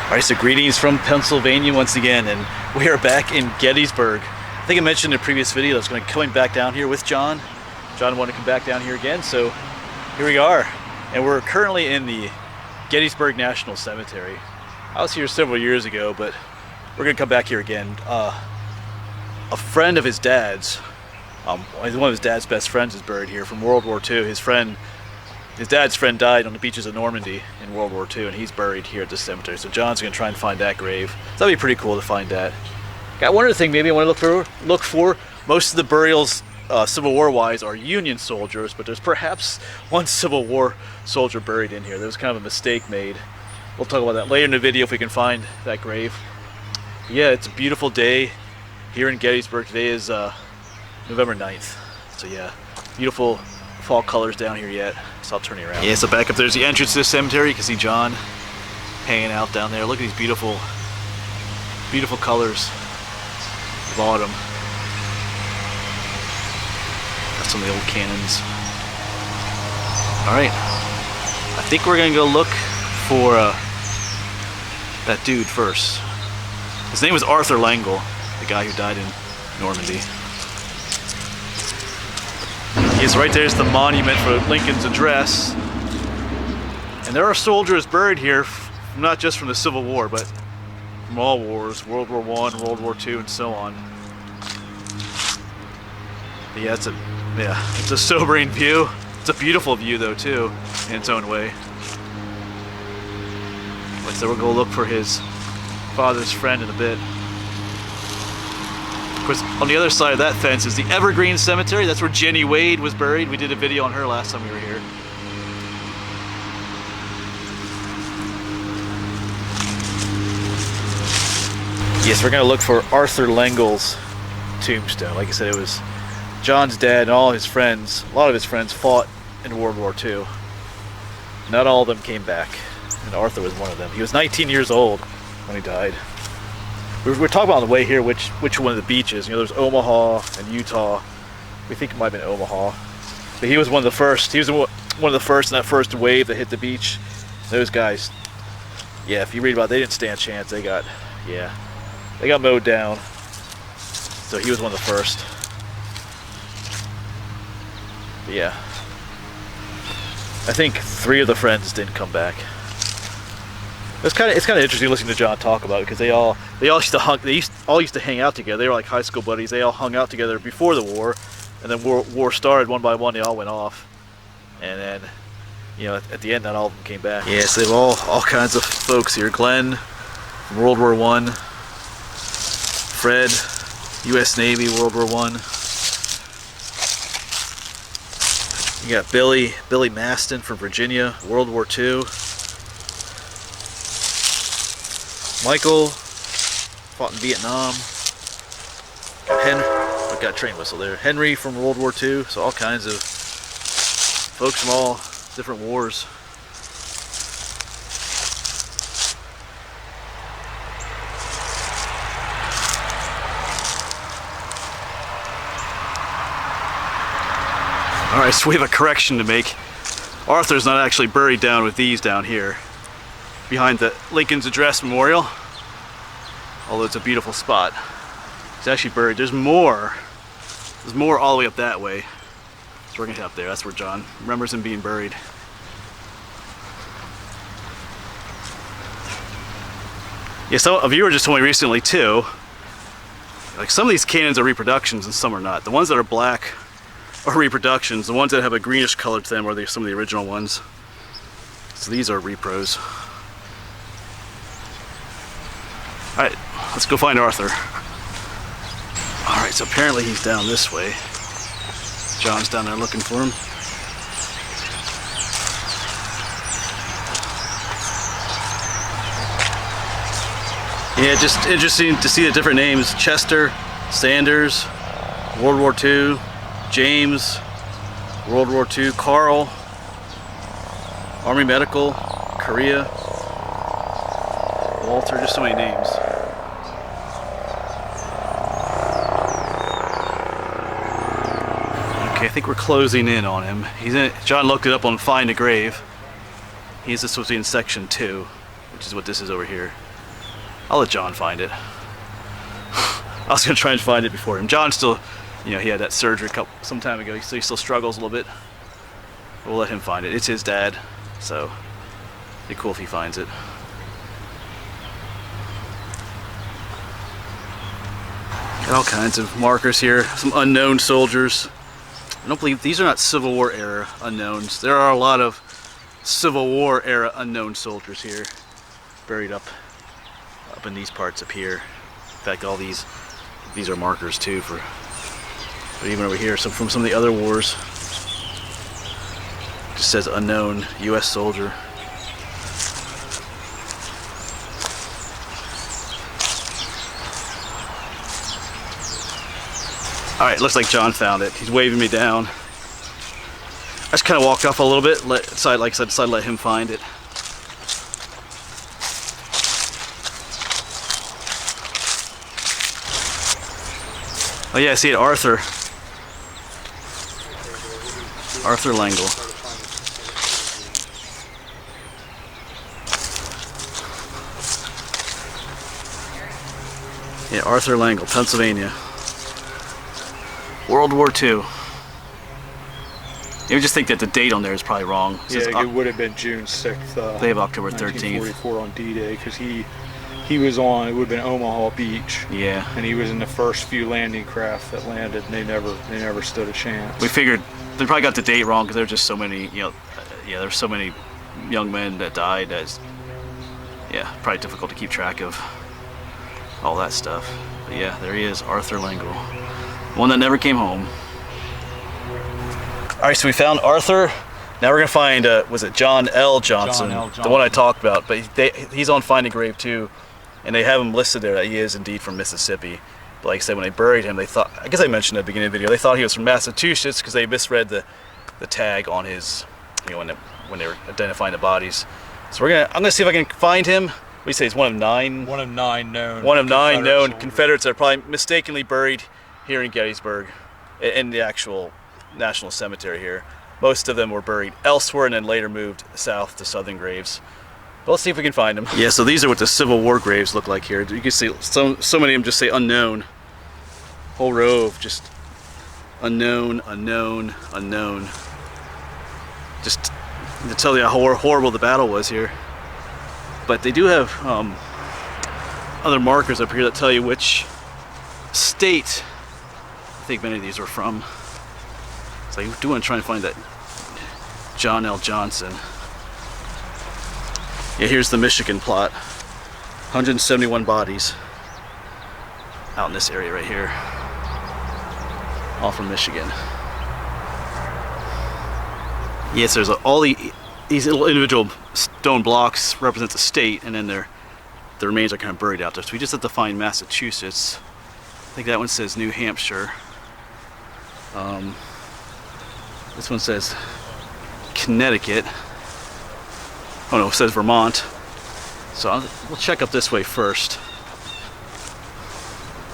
Alright, so greetings from Pennsylvania once again, and we are back in Gettysburg. I think I mentioned in a previous video that I was going to be coming back down here with John. John wanted to come back down here again, so here we are. And we're currently in the Gettysburg National Cemetery. I was here several years ago, but we're going to come back here again. A friend of his dad's, one of his dad's best friends is buried here from World War II. His dad's friend died on the beaches of Normandy in World War II, and he's buried here at this cemetery. So John's going to try and find that grave. So that'd be pretty cool to find that. Got one other thing maybe I want to look for. Most of the burials, Civil War-wise, are Union soldiers, but there's perhaps one Civil War soldier buried in here. There was kind of a mistake made. We'll talk about that later in the video if we can find that grave. Yeah, it's a beautiful day here in Gettysburg. Today is November 9th. So yeah, beautiful fall colors down here yet. So I'll turn you around. Yeah, so back up there's the entrance to this cemetery. You can see John hanging out down there. Look at these beautiful, beautiful colors of autumn. Got some of the old cannons. Alright, I think we're gonna go look for that dude first. His name was Arthur Langle, the guy who died in Normandy. Yes, right there's the monument for Lincoln's address. And there are soldiers buried here, not just from the Civil War, but from all wars, World War I, World War II, and so on. But yeah, it's a sobering view. It's a beautiful view though too, in its own way. So we'll go look for his father's friend in a bit. Of course, on the other side of that fence is the Evergreen Cemetery. That's where Jenny Wade was buried. We did a video on her last time we were here. Yes, we're going to look for Arthur Langle's tombstone. Like I said, it was John's dad and all his friends, a lot of his friends fought in World War II. Not all of them came back, and Arthur was one of them. He was 19 years old when he died. We're talking about on the way here which one of the beaches. You know, there's Omaha and Utah. We think it might have been Omaha. But he was one of the first. He was one of the first in that first wave that hit the beach. Those guys, yeah, if you read about it, they didn't stand a chance. They got mowed down. So he was one of the first. But yeah. I think 3 of the friends didn't come back. It's kind of interesting listening to John talk about it, because they all used to hang out together. They were like high school buddies. They all hung out together before the war, and then war started one by one. They all went off, and then at the end, not all of them came back. Yeah, so they have all kinds of folks here. Glenn from World War I, Fred, U.S. Navy, World War I. You got Billy Maston from Virginia, World War II. Michael fought in Vietnam. Got a train whistle there. Henry from World War II. So all kinds of folks from all different wars. Alright, so we have a correction to make. Arthur's not actually buried down with these down here, behind the Lincoln's Address Memorial, although it's a beautiful spot. He's actually buried. There's more all the way up that way. So we're gonna head up there. That's where John remembers him being buried. Yeah, so a viewer just told me recently too, like some of these cannons are reproductions and some are not. The ones that are black are reproductions. The ones that have a greenish color to them are some of the original ones. So these are repros. Alright, let's go find Arthur. Alright, so apparently he's down this way. John's down there looking for him. Yeah, just interesting to see the different names. Chester, Sanders, World War II, James, World War II, Carl, Army Medical, Korea, Walter, just so many names. Okay, I think we're closing in on him. John looked it up on Find a Grave. He's supposed to be in section 2, which is what this is over here. I'll let John find it. I was gonna try and find it before him. John still, you know, he had that surgery some time ago, so he still struggles a little bit. We'll let him find it. It's his dad, so it'd be cool if he finds it. Got all kinds of markers here. Some unknown soldiers. I don't believe these are not Civil War era unknowns. There are a lot of Civil War era unknown soldiers here, buried up in these parts up here. In fact, all these are markers too for. But even over here, some from some of the other wars. Just says unknown U.S. soldier. All right, looks like John found it. He's waving me down. I just kind of walked off a little bit. Like I said, decided to let him find it. Oh yeah, I see it, Arthur Langle. Yeah, Arthur Langle, Pennsylvania. World War II. You would just think that the date on there is probably wrong. Yeah, it would have been June 6th. They have October 13th. 1944 on D-Day, because he was on, it would have been Omaha Beach. Yeah. And he was in the first few landing craft that landed, and they never stood a chance. We figured they probably got the date wrong because there were just so many, you know, yeah, there's so many young men that died. As, yeah, probably difficult to keep track of all that stuff. But yeah, there he is, Arthur Langle. One that never came home. All right, so we found Arthur. Now we're gonna find, was it John L. Johnson? John L. Johnson. The one I talked about, but he's on Find a Grave too, and they have him listed there that he is indeed from Mississippi. But like I said, when they buried him, they thought, I guess I mentioned at the beginning of the video, they thought he was from Massachusetts because they misread the tag on his, you know, when they were identifying the bodies. So I'm gonna see if I can find him. What do you say, he's one of nine? One of nine known. One of nine known soldiers. Confederates that are probably mistakenly buried here in Gettysburg, in the actual National Cemetery here. Most of them were buried elsewhere and then later moved south to Southern graves. But let's see if we can find them. Yeah, so these are what the Civil War graves look like here. You can see so many of them just say unknown. Whole row of just unknown, unknown, unknown. Just to tell you how horrible the battle was here. But they do have other markers up here that tell you which state I think many of these were from. So I do want to try and find that John L. Johnson. Yeah, here's the Michigan plot. 171 bodies out in this area right here. All from Michigan. Yes, there's all these little individual stone blocks represent the state, and then the remains are kind of buried out there. So we just have to find Massachusetts. I think that one says New Hampshire. This one says Connecticut. Oh no, it says Vermont. So we'll check up this way first.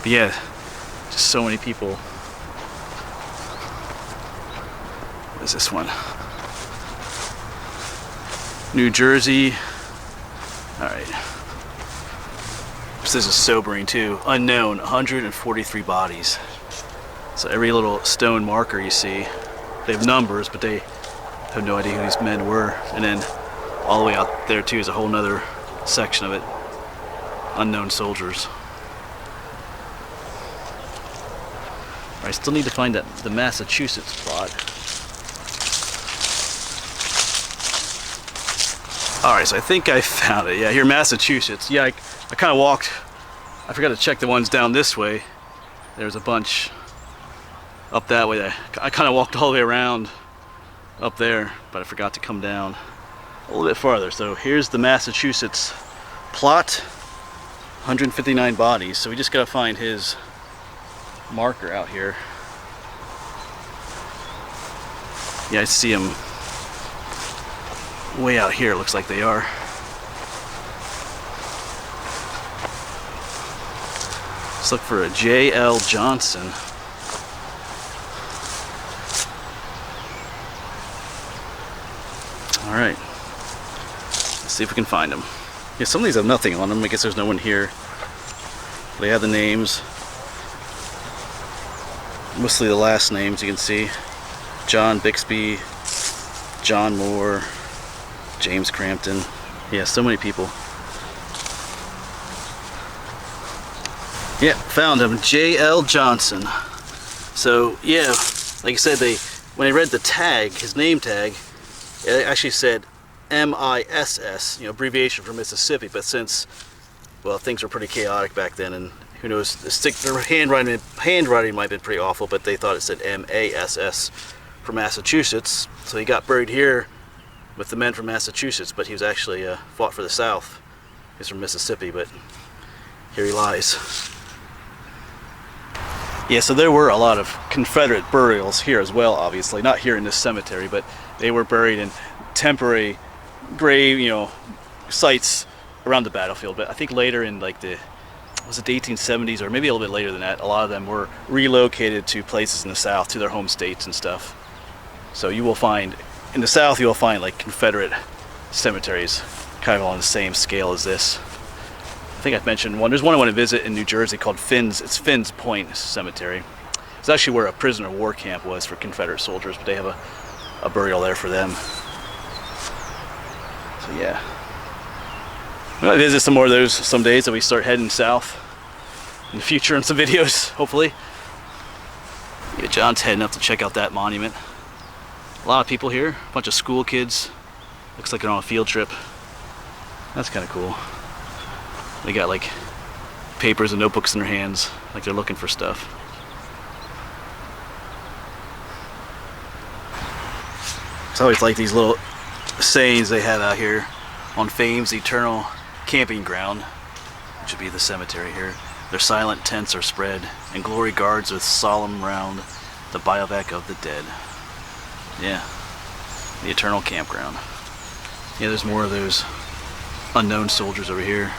But yeah, just so many people. What is this one? New Jersey. All right. This is sobering too. Unknown, 143 bodies. So every little stone marker you see, they have numbers, but they have no idea who these men were. And then all the way out there too is a whole nother section of it. Unknown soldiers. I still need to find the Massachusetts plot. Alright, so I think I found it. Yeah, here, Massachusetts. Yeah, I kind of walked. I forgot to check the ones down this way. There's a bunch up that way. I kind of walked all the way around up there, but I forgot to come down a little bit farther. So here's the Massachusetts plot. 159 bodies. So we just got to find his marker out here. Yeah, I see him way out here. It looks like they are. Let's look for a J.L. Johnson. All right. Let's see if we can find him. Yeah, some of these have nothing on them. I guess there's no one here. They have the names. Mostly the last names you can see. John Bixby, John Moore, James Crampton. Yeah, so many people. Yeah, found him. J.L. Johnson. So, yeah, like I said, when I read the tag, his name tag, it actually said MISS, abbreviation for Mississippi, but since, well, things were pretty chaotic back then, and who knows, their handwriting might have been pretty awful, but they thought it said MASS for Massachusetts, so he got buried here with the men from Massachusetts, but he was actually fought for the South. He's from Mississippi, but here he lies. Yeah, so there were a lot of Confederate burials here as well, obviously. Not here in this cemetery, but they were buried in temporary grave, sites around the battlefield. But I think later in like the 1870s, or maybe a little bit later than that, a lot of them were relocated to places in the South, to their home states and stuff. So you will find, in the South, you will find like Confederate cemeteries, kind of on the same scale as this. I think I've mentioned one. There's one I want to visit in New Jersey called It's Finn's Point Cemetery. It's actually where a prisoner of war camp was for Confederate soldiers, but they have a burial there for them. So yeah. I'm going to visit some more of those some days that we start heading south in the future in some videos, hopefully. Yeah, John's heading up to check out that monument. A lot of people here, a bunch of school kids. Looks like they're on a field trip. That's kind of cool. They got like papers and notebooks in their hands, like they're looking for stuff. I always like these little sayings they have out here on Fame's eternal camping ground, which would be the cemetery here. Their silent tents are spread, and glory guards with solemn round the bivouac of the dead. Yeah, the eternal campground. Yeah, there's more of those unknown soldiers over here.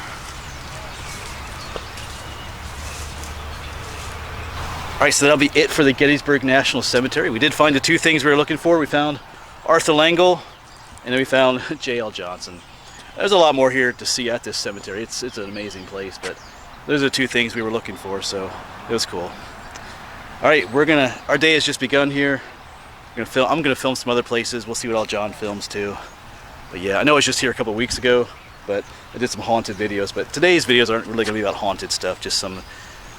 Alright, so that'll be it for the Gettysburg National Cemetery. We did find the two things we were looking for. We found Arthur Langle, and then we found J.L. Johnson. There's a lot more here to see at this cemetery. It's an amazing place, but those are the two things we were looking for, so it was cool. Alright, our day has just begun here. I'm gonna film some other places. We'll see what all John films too. But yeah, I know I was just here a couple weeks ago, but I did some haunted videos. But today's videos aren't really gonna be about haunted stuff, just some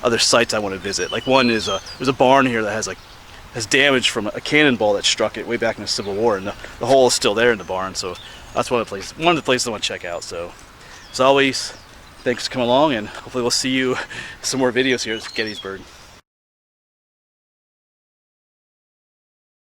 other sites I want to visit. Like one is there's a barn here that has damage from a cannonball that struck it way back in the Civil War, and the hole is still there in the barn. So that's one of the places I want to check out. So as always, thanks for coming along, and hopefully we'll see you some more videos here at Gettysburg.